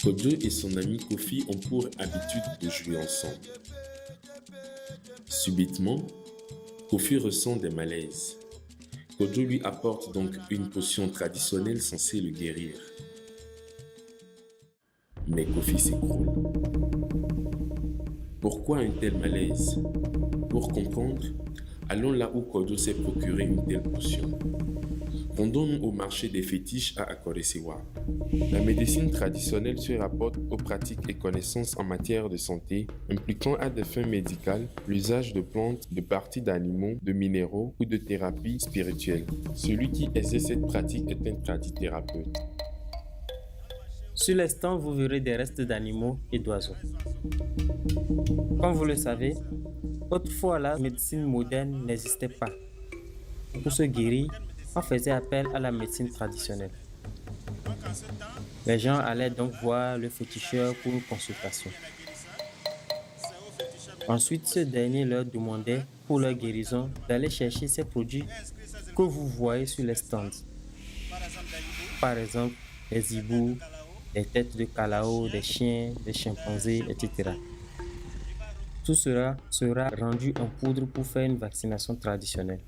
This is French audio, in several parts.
Kojo et son ami Kofi ont pour habitude de jouer ensemble. Subitement, Kofi ressent des malaises. Kojo lui apporte donc une potion traditionnelle censée le guérir. Mais Kofi s'écroule. Pourquoi un tel malaise? Pour comprendre, allons là où Kojo s'est procuré une telle potion. Rendons-nous au marché des fétiches à Akoresiwa. La médecine traditionnelle se rapporte aux pratiques et connaissances en matière de santé, impliquant à des fins médicales l'usage de plantes, de parties d'animaux, de minéraux ou de thérapies spirituelles. Celui qui exerce cette pratique est un tradithérapeute. Sur les stands, vous verrez des restes d'animaux et d'oiseaux. Comme vous le savez, autrefois la médecine moderne n'existait pas. Pour se guérir, on faisait appel à la médecine traditionnelle. Les gens allaient donc voir le féticheur pour une consultation. Ensuite, ce dernier leur demandait, pour leur guérison, d'aller chercher ces produits que vous voyez sur les stands. Par exemple, les hiboux, des têtes de kalao, des chiens, des chimpanzés, etc. Tout cela sera rendu en poudre pour faire une vaccination traditionnelle.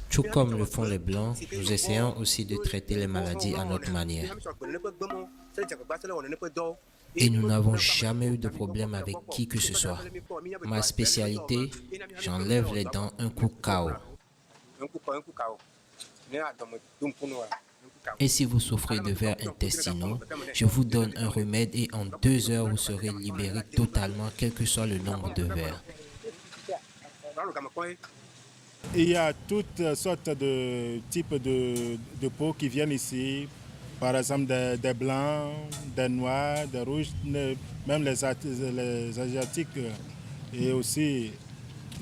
Tout comme le font les Blancs, nous essayons aussi de traiter les maladies à notre manière. Et nous n'avons jamais eu de problème avec qui que ce soit. Ma spécialité, j'enlève les dents un coup KO. Et si vous souffrez de vers intestinaux, je vous donne un remède et en 2 heures, vous serez libéré totalement, quel que soit le nombre de vers. Il y a toutes sortes de types de peaux qui viennent ici. Par exemple, des blancs, des noirs, des rouges, même les asiatiques. Et aussi,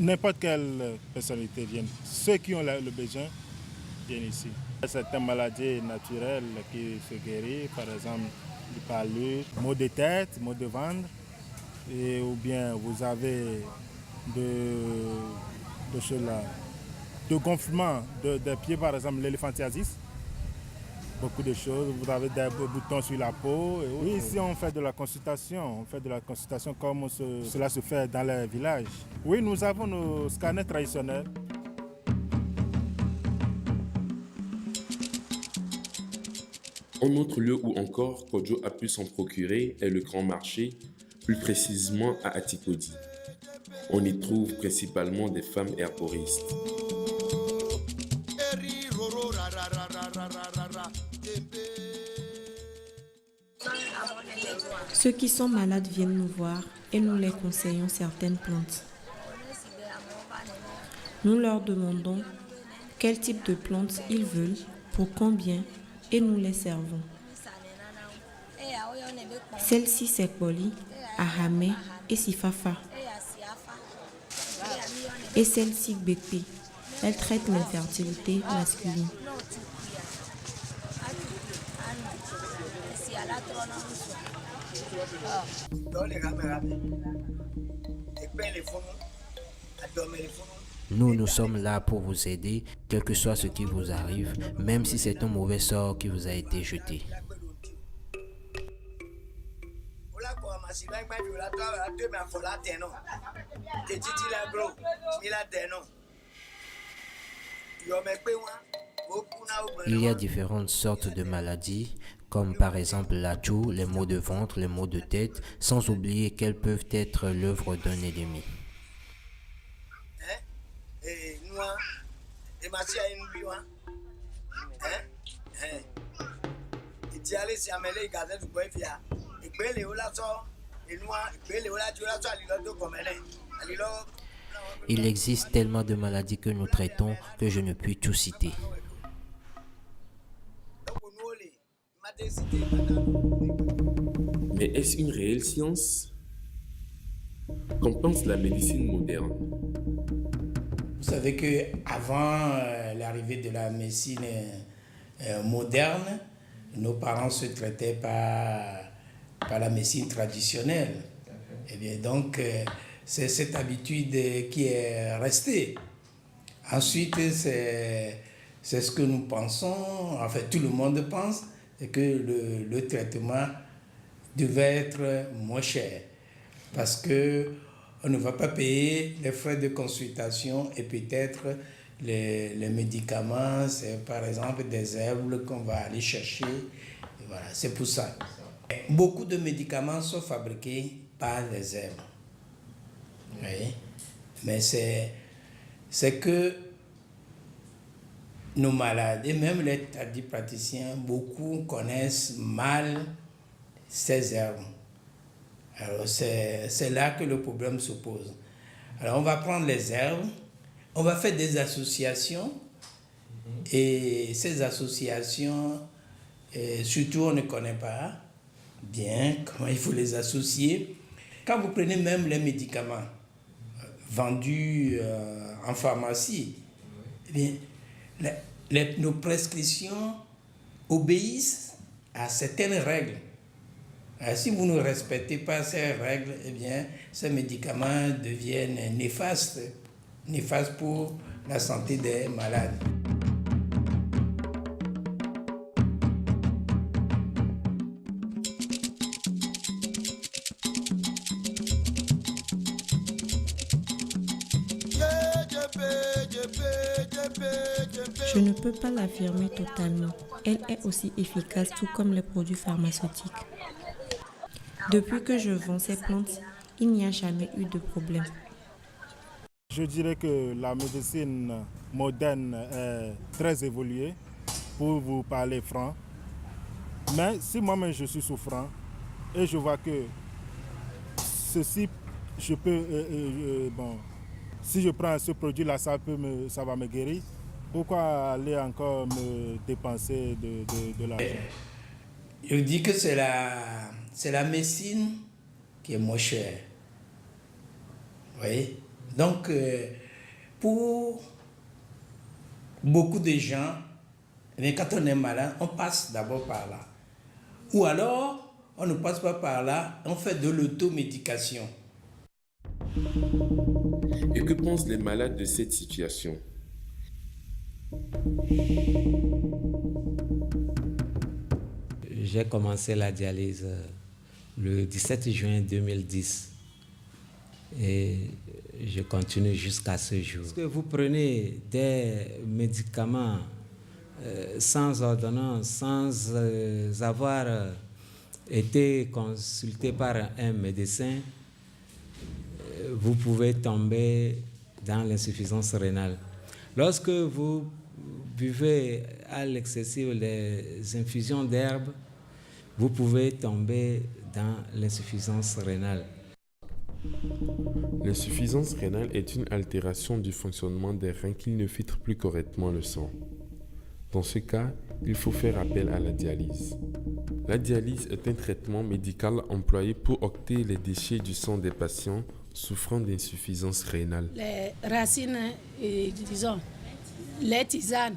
n'importe quelle personnalité vient. Ceux qui ont le besoin viennent ici. Il y a certaines maladies naturelles qui se guérissent, par exemple, du palu, maux de tête, maux de ventre. Et, ou bien vous avez de cela, de gonflement des pieds, par exemple l'éléphantiasis, beaucoup de choses, vous avez des boutons sur la peau. Oui, ici on fait de la consultation, comme cela se fait dans les villages. Oui, nous avons nos scanners traditionnels. Un autre lieu où encore Kojo a pu s'en procurer est le grand marché, plus précisément à Atikodi. On y trouve principalement des femmes herboristes. Ceux qui sont malades viennent nous voir et nous les conseillons certaines plantes. Nous leur demandons quel type de plantes ils veulent, pour combien, et nous les servons. Celle-ci c'est Poli, Ahame et Sifafa. Et celle-ci Bekpe. Elle traite l'infertilité masculine. Nous sommes là pour vous aider, quel que soit ce qui vous arrive, même si c'est un mauvais sort qui vous a été jeté. Il y a différentes sortes de maladies, comme par exemple la toux, les maux de ventre, les maux de tête, sans oublier qu'elles peuvent être l'œuvre d'un ennemi. Il existe tellement de maladies que nous traitons que je ne puis tout citer. Mais est-ce une réelle science? Qu'en pense la médecine moderne? Vous savez qu'avant l'arrivée de la médecine moderne, nos parents se traitaient par la médecine traditionnelle. Et bien donc, c'est cette habitude qui est restée. Ensuite, C'est ce que nous pensons, en fait tout le monde pense, c'est que le traitement devait être moins cher. Parce que on ne va pas payer les frais de consultation et peut-être les médicaments, c'est par exemple des herbes qu'on va aller chercher. Et voilà, c'est pour ça. Beaucoup de médicaments sont fabriqués par les herbes. Oui. Mais c'est que nos malades, et même les tradipraticiens, beaucoup connaissent mal ces herbes. Alors c'est là que le problème se pose. Alors on va prendre les herbes, on va faire des associations, et ces associations, surtout on ne connaît pas bien comment il faut les associer. Quand vous prenez même les médicaments vendus en pharmacie, eh bien, nos prescriptions obéissent à certaines règles. Alors, si vous ne respectez pas ces règles, eh bien, ces médicaments deviennent néfastes pour la santé des malades. Je ne peux pas l'affirmer totalement. Elle est aussi efficace tout comme les produits pharmaceutiques. Depuis que je vends ces plantes, il n'y a jamais eu de problème. Je dirais que la médecine moderne est très évoluée, pour vous parler franc. Mais si moi-même je suis souffrant et je vois que ceci, je peux, si je prends ce produit-là, ça va me guérir. Pourquoi aller encore me dépenser de l'argent? Je dis que c'est la médecine qui est moins chère. Vous voyez? Donc, pour beaucoup de gens, quand on est malade, on passe d'abord par là. Ou alors, on ne passe pas par là, on fait de l'automédication. Et que pensent les malades de cette situation? J'ai commencé la dialyse le 17 juin 2010 et je continue jusqu'à ce jour. Est-ce que vous prenez des médicaments sans ordonnance, sans avoir été consulté par un médecin, vous pouvez tomber dans l'insuffisance rénale. Lorsque vous buvez à l'excessive les infusions d'herbes, vous pouvez tomber dans l'insuffisance rénale. L'insuffisance rénale est une altération du fonctionnement des reins qui ne filtrent plus correctement le sang. Dans ce cas, il faut faire appel à la dialyse. La dialyse est un traitement médical employé pour octer les déchets du sang des patients souffrant d'insuffisance rénale. Les racines, disons, les tisanes,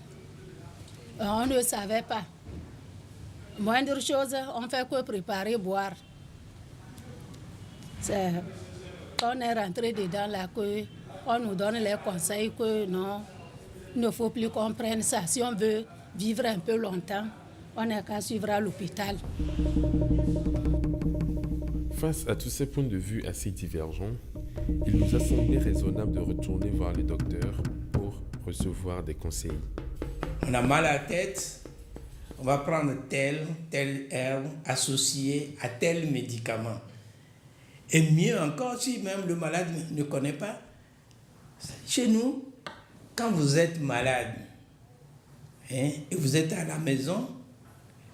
on ne savait pas. Moindre chose, on fait que préparer, boire. C'est quand on est rentré dedans là qu'on nous donne les conseils que non, il ne faut plus qu'on prenne ça. Si on veut vivre un peu longtemps, on n'a qu'à suivre à l'hôpital. Face à tous ces points de vue assez divergents, il nous a semblé raisonnable de retourner voir le docteur pour recevoir des conseils. On a mal à la tête, on va prendre telle herbe associée à tel médicament. Et mieux encore, si même le malade ne connaît pas, chez nous, quand vous êtes malade et vous êtes à la maison,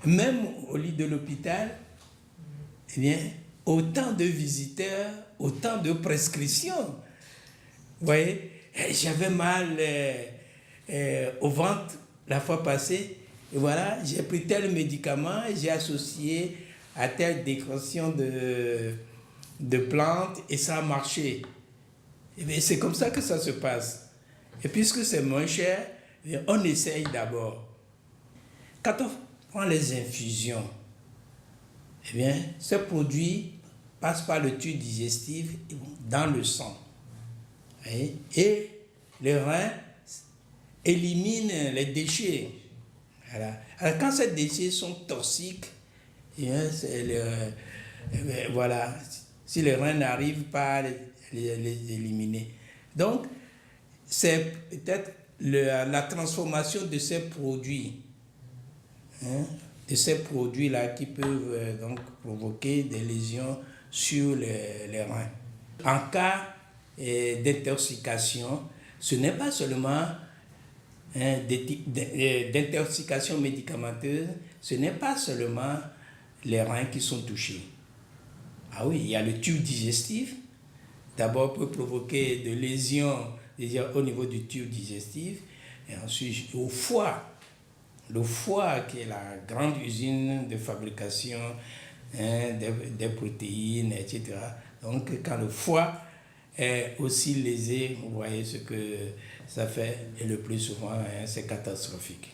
même au lit de l'hôpital, eh bien, autant de visiteurs, autant de prescriptions. Vous voyez, j'avais mal au ventre la fois passée, et voilà, j'ai pris tel médicament et j'ai associé à telle décoration de plantes et ça a marché. Et bien, c'est comme ça que ça se passe. Et puisque c'est moins cher, on essaye d'abord. Quand on prend les infusions, eh bien, ces produits passent par le tube digestif dans le sang. Et les reins élimine les déchets. Voilà. Alors, quand ces déchets sont toxiques, voilà, si les reins n'arrivent pas à les éliminer. Donc, c'est peut-être la transformation de ces produits, de ces produits-là qui peuvent donc provoquer des lésions sur les reins. En cas d'intoxication, ce n'est pas seulement d'intoxication médicamenteuse, ce n'est pas seulement les reins qui sont touchés. Ah oui, il y a le tube digestif. D'abord, peut provoquer des lésions au niveau du tube digestif. Et ensuite, au foie. Le foie, qui est la grande usine de fabrication des protéines, etc. Donc, quand le foie est aussi lésé, vous voyez ce que ça fait. Et le plus souvent, c'est catastrophique.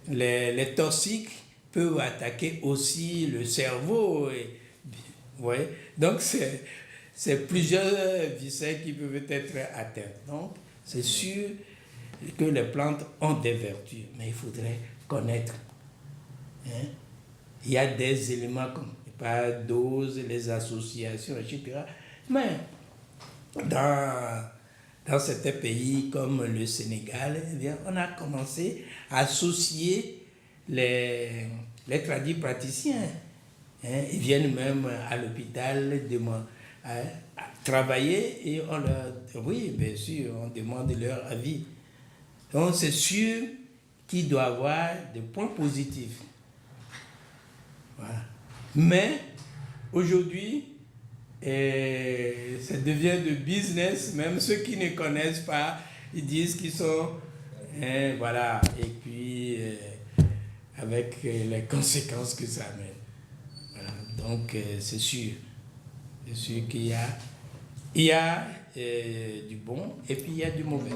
Les toxiques peuvent attaquer aussi le cerveau. Ouais. Donc, c'est plusieurs viscères qui peuvent être atteints. Donc, c'est sûr que les plantes ont des vertus, mais il faudrait connaître. Il y a des éléments comme la dose, les associations, etc. Mais dans certains pays comme le Sénégal, eh bien, on a commencé à associer les tradis praticiens. Ils viennent même à l'hôpital à travailler et oui, bien sûr, on demande leur avis. Donc c'est sûr qu'il doit y avoir des points positifs. Voilà. Mais aujourd'hui, ça devient de business, même ceux qui ne connaissent pas, ils disent qu'ils sont, voilà, et puis avec les conséquences que ça amène. Voilà. Donc c'est sûr qu'il y a du bon et puis il y a du mauvais.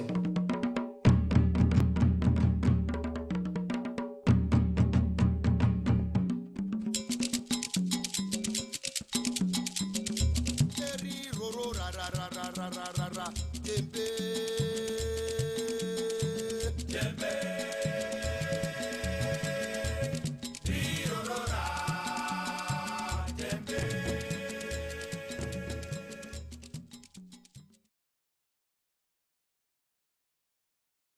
Tempe